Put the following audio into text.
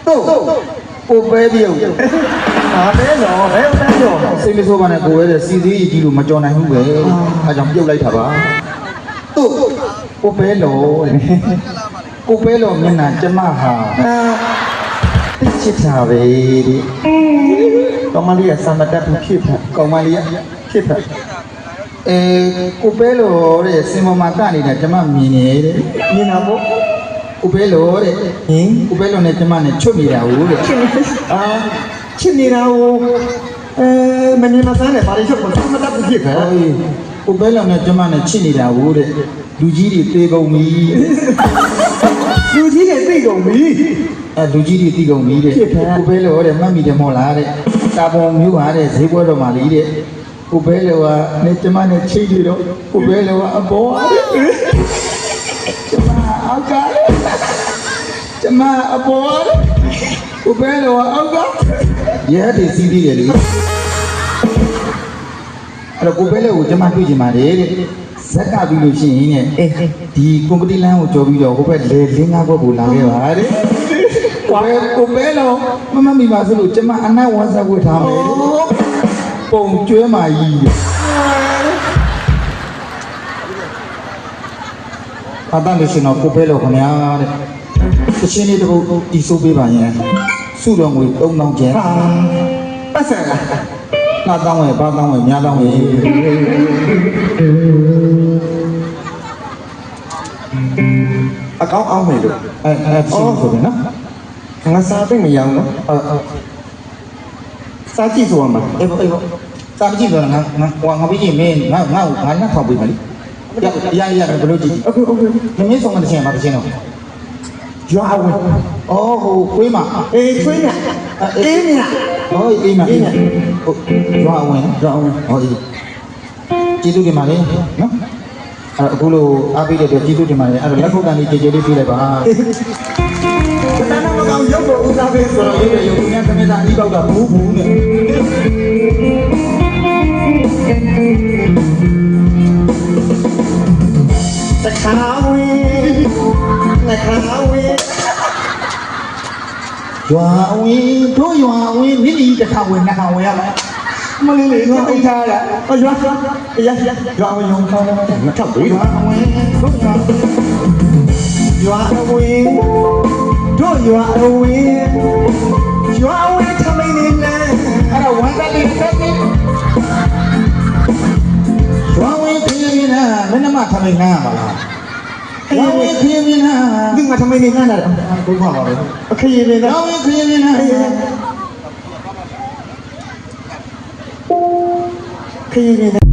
ကိုပဲပြုတ် ဟာပဲတော့ဘယ်တန်းတော့ စိတ်မဆိုးပါနဲ့ကိုပဲတဲ့စီသေးကြီးလို့မကြော်နိုင်ဘူးပဲအဲကြောင့်ပြုတ်လိုက်တာပါတို့ကိုပဲလို့ကိုပဲလို့မျက်နှာကျမဟာသိချစ်တာပဲဒီ ကောင်မလေးကစာမတက်ဘူးဖြစ်ဖက် ကောင်မလေးဖြစ်ဖက်ကိုပဲလို့တဲ့စင်ပေါ်မှာကနေတာကျမမြင်နေတဲ့ မြင်တာပေါ့ ကိုပဲလို့တဲ့ ဟင် ကိုပဲလို့နဲ့ကျမနဲ့ချွတ်နေတာဟုတ်တဲ့ အာချစ်နေတာဟိုမနေမဆန်းနဲ့ဘာလို့ချက်ကိုစာမတက်ဘူးဖြစ်ဖက် ကိုပဲလို့နဲ့ကျမနဲ့ချစ်နေတာဟုတ်တဲ့လူကြီးတွေသေကုန်ပြီ လူကြီးတွေသိကုန်ပြီ လူကြီးတွေတည်ကုန်ပြီတဲ့ကိုပဲလို့တဲ့မှတ်မိတယ်မို့လားတဲ့တာပေါ်မျိုးဟာတဲ့ဈေးပွဲတော်မှာလေးတဲ့ကိုပဲလို့ကနေကျမနဲ့ချိတ်နေတော့ကိုပဲလို့အပေါ်တဲ့ကျမအောက်ကကျမအပေါ်ကိုပဲလို့အောက်ကရဲတွေစီးပြီးတယ်လေအဲ့တော့ကိုပဲလို့ကိုကျမတွေ့ချင်ပါတယ်တဲ့ဇက်ကပြီးလို့ရှိရင်တဲ့ဒီကွန်ပတီလန်းကိုကြော်ပြီးတော့ဟိုဘက်လေလင်းကားဘက်ကိုလာခဲ့ပါတဲ့ကိုပဲလို့မမမိပါဆိုလို့ကျမအနက်ဝါစားဝတ်ထားမယ်ပုံကျွဲမာကြီးအတန်းလို့ရှင်တော့ကိုပဲလို့ခင်ဗျာတဲ့တချင်းလေးတစ်ပုဒ်တီးဆိုးပေးပါရင်စုတော်ငွေ3000ကျန် ပတ်စံလား ငါတောင်းဝယ်ဘာတောင်းဝယ်များတောင်းဝယ်အကောင်းအောင်မယ်လို့ ရှင်းဆိုတယ်နော် ငါစားသိမရအောင်နော်စားကြည့်ဆိုရမှာ အေးဘောစာမကြည့်တော့ငါပြီးကြည့်မင်းငါနဲ့ထောက်ပေးမယ်လေရဘယ်လိုကြည့် အခု မင်းဆုံးမတစ်ချက်ပါတစ်ချက်တော့ ရွာဝင် အော်ဟိုခွေးမ အေးချွေးမြအေးမြ ဟောအေးမဟုတ်ရွာဝင်ဟောအေးကျေးဇူးတင်ပါလေနော်အခုလိုအားပေးတဲ့အတွက်ကျေးဇူးတင်ပါတယ်အဲ့တော့လက်ခုပ်တန်လေးကြေကြေလေးပေးလိုက်ပါ တန်းမကောင်ရုပ်ကိုဦးစားပေးဆိုတော့ ဒီရုပ်ကသမီးသားအီးပေါက်ကဘူးနဲ့ တခါဝင်နှခါဝင် ရွာဝင်တို့ရွာဝင်မိမိတစ်ခါဝင်နှစ်ခါဝင်ရမယ် မလေးလေးငါအိတ်ထားတာရွာရွာဝင်ရုံထားတယ်ငါထောက်ပြီး ရွာဝင်တို့ရွာ ရွာဝင်တို့ရွာဝင်ရွာဝင်ထမင်းနေလဲ အဲ့တော့ဝန်တက်လေးတက်လေးရွာဝင်ခင်းနေတာမင်းမထမိန်နားပါလားရွာဝင်ခင်းနေတာ ဒီငါထမင်းနေလား ဘုရားပါပဲ အခရီးနေလား ရွာဝင်ခင်းနေတာ ခရီးနေ